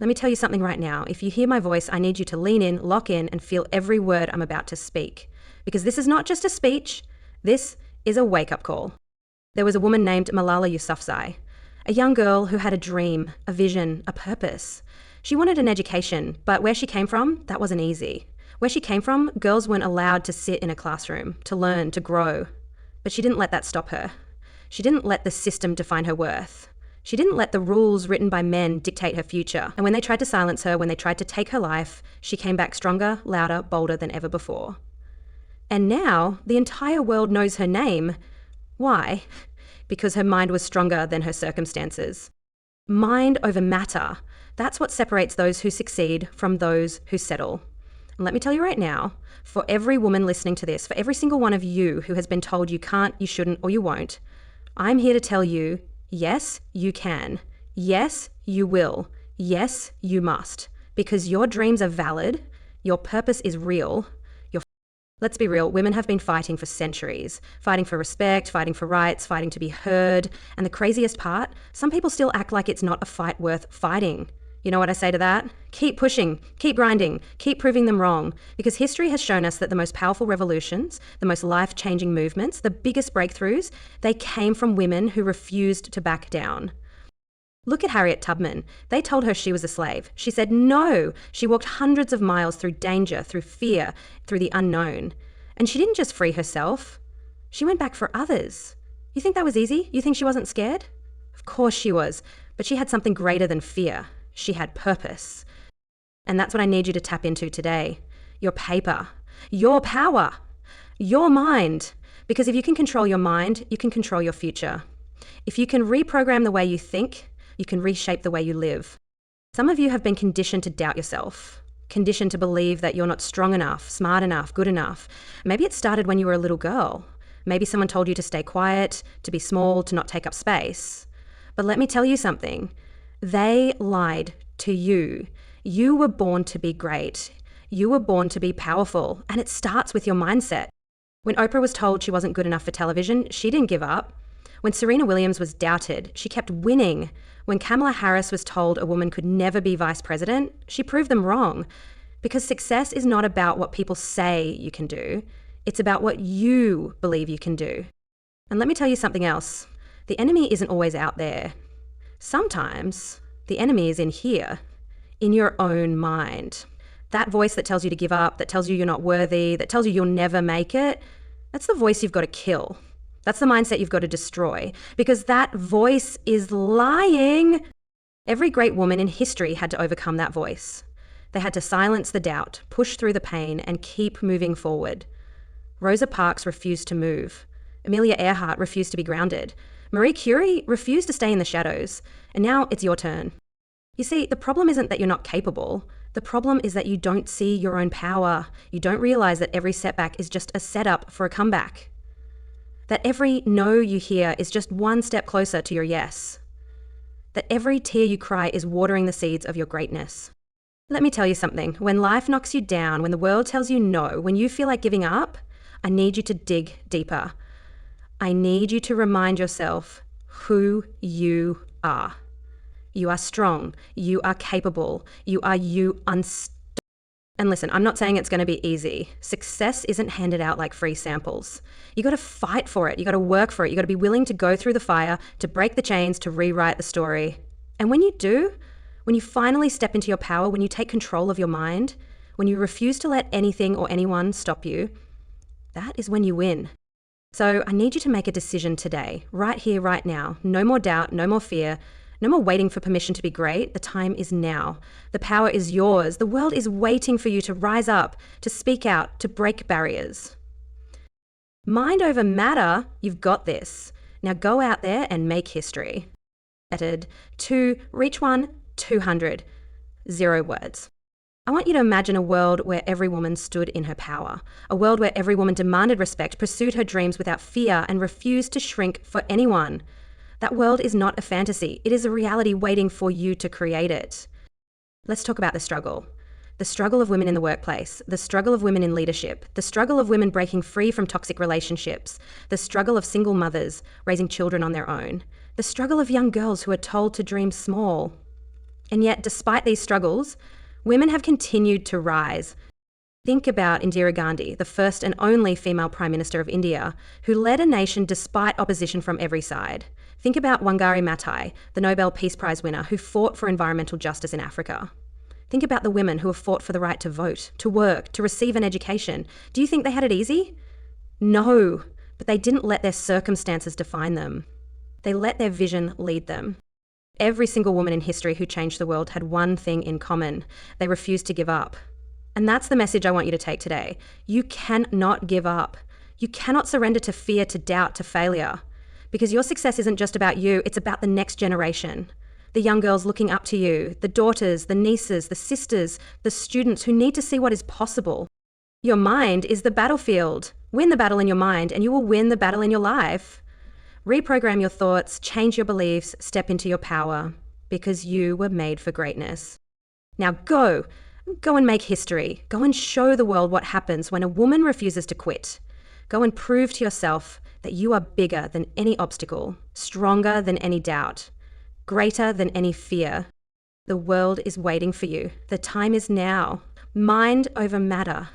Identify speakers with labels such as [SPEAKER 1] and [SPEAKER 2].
[SPEAKER 1] Let me tell you something right now. If you hear my voice, I need you to lean in, lock in, and feel every word I'm about to speak. Because this is not just a speech, this is a wake-up call. There was a woman named Malala Yousafzai, a young girl who had a dream, a vision, a purpose. She wanted an education, but where she came from, that wasn't easy. Where she came from, girls weren't allowed to sit in a classroom, to learn, to grow. But she didn't let that stop her. She didn't let the system define her worth. She didn't let the rules written by men dictate her future. And when they tried to silence her, when they tried to take her life, she came back stronger, louder, bolder than ever before. And now the entire world knows her name. Why? Because her mind was stronger than her circumstances. Mind over matter. That's what separates those who succeed from those who settle. And let me tell you right now, for every woman listening to this, for every single one of you who has been told you can't, you shouldn't, or you won't, I'm here to tell you, yes, you can. Yes, you will. Yes, you must. Because your dreams are valid, your purpose is real. Let's be real, women have been fighting for centuries, fighting for respect, fighting for rights, fighting to be heard. And the craziest part, some people still act like it's not a fight worth fighting. You know what I say to that? Keep pushing, keep grinding, keep proving them wrong. Because history has shown us that the most powerful revolutions, the most life-changing movements, the biggest breakthroughs, they came from women who refused to back down. Look at Harriet Tubman. They told her she was a slave. She said no. She walked hundreds of miles through danger, through fear, through the unknown. And she didn't just free herself. She went back for others. You think that was easy? You think she wasn't scared? Of course she was. But she had something greater than fear. She had purpose. And that's what I need you to tap into today. Your paper, your power, your mind. Because if you can control your mind, you can control your future. If you can reprogram the way you think, you can reshape the way you live. Some of you have been conditioned to doubt yourself, conditioned to believe that you're not strong enough, smart enough, good enough. Maybe it started when you were a little girl. Maybe someone told you to stay quiet, to be small, to not take up space. But let me tell you something. They lied to you. You were born to be great. You were born to be powerful. And it starts with your mindset. When Oprah was told she wasn't good enough for television, she didn't give up. When Serena Williams was doubted, she kept winning. When Kamala Harris was told a woman could never be vice president, she proved them wrong. Because success is not about what people say you can do. It's about what you believe you can do. And let me tell you something else. The enemy isn't always out there. Sometimes the enemy is in here, in your own mind. That voice that tells you to give up, that tells you you're not worthy, that tells you you'll never make it, that's the voice you've got to kill. That's the mindset you've got to destroy, because that voice is lying. Every great woman in history had to overcome that voice. They had to silence the doubt, push through the pain, and keep moving forward. Rosa Parks refused to move. Amelia Earhart refused to be grounded. Marie Curie refused to stay in the shadows. And now it's your turn. You see, the problem isn't that you're not capable. The problem is that you don't see your own power. You don't realize that every setback is just a setup for a comeback. That every no you hear is just one step closer to your yes. That every tear you cry is watering the seeds of your greatness. Let me tell you something. When life knocks you down, when the world tells you no, when you feel like giving up, I need you to dig deeper. I need you to remind yourself who you are. You are strong. You are capable. You are you unstoppable. And listen, I'm not saying it's going to be easy. Success isn't handed out like free samples. You got to fight for it. You got to work for it. You got to be willing to go through the fire, to break the chains, to rewrite the story. And when you do, when you finally step into your power, when you take control of your mind, when you refuse to let anything or anyone stop you, that is when you win. So I need you to make a decision today, right here, right now. No more doubt, no more fear, no more waiting for permission to be great. The time is now. The power is yours. The world is waiting for you to rise up, to speak out, to break barriers. Mind over matter, you've got this. Now go out there and make history. To reach 200, 0 words. I want you to imagine a world where every woman stood in her power, a world where every woman demanded respect, pursued her dreams without fear, and refused to shrink for anyone. That world is not a fantasy. It is a reality waiting for you to create it. Let's talk about the struggle. The struggle of women in the workplace, the struggle of women in leadership, the struggle of women breaking free from toxic relationships, the struggle of single mothers raising children on their own, the struggle of young girls who are told to dream small. And yet, despite these struggles, women have continued to rise. Think about Indira Gandhi, the first and only female Prime Minister of India, who led a nation despite opposition from every side. Think about Wangari Maathai, the Nobel Peace Prize winner, who fought for environmental justice in Africa. Think about the women who have fought for the right to vote, to work, to receive an education. Do you think they had it easy? No, but they didn't let their circumstances define them. They let their vision lead them. Every single woman in history who changed the world had one thing in common. They refused to give up. And that's the message I want you to take today. You cannot give up. You cannot surrender to fear, to doubt, to failure. Because your success isn't just about you, it's about the next generation. The young girls looking up to you, the daughters, the nieces, the sisters, the students who need to see what is possible. Your mind is the battlefield. Win the battle in your mind and you will win the battle in your life. Reprogram your thoughts, change your beliefs, step into your power, because you were made for greatness. Now go and make history. Go and show the world what happens when a woman refuses to quit. Go and prove to yourself that you are bigger than any obstacle, stronger than any doubt, greater than any fear. The world is waiting for you. The time is now. Mind over matter.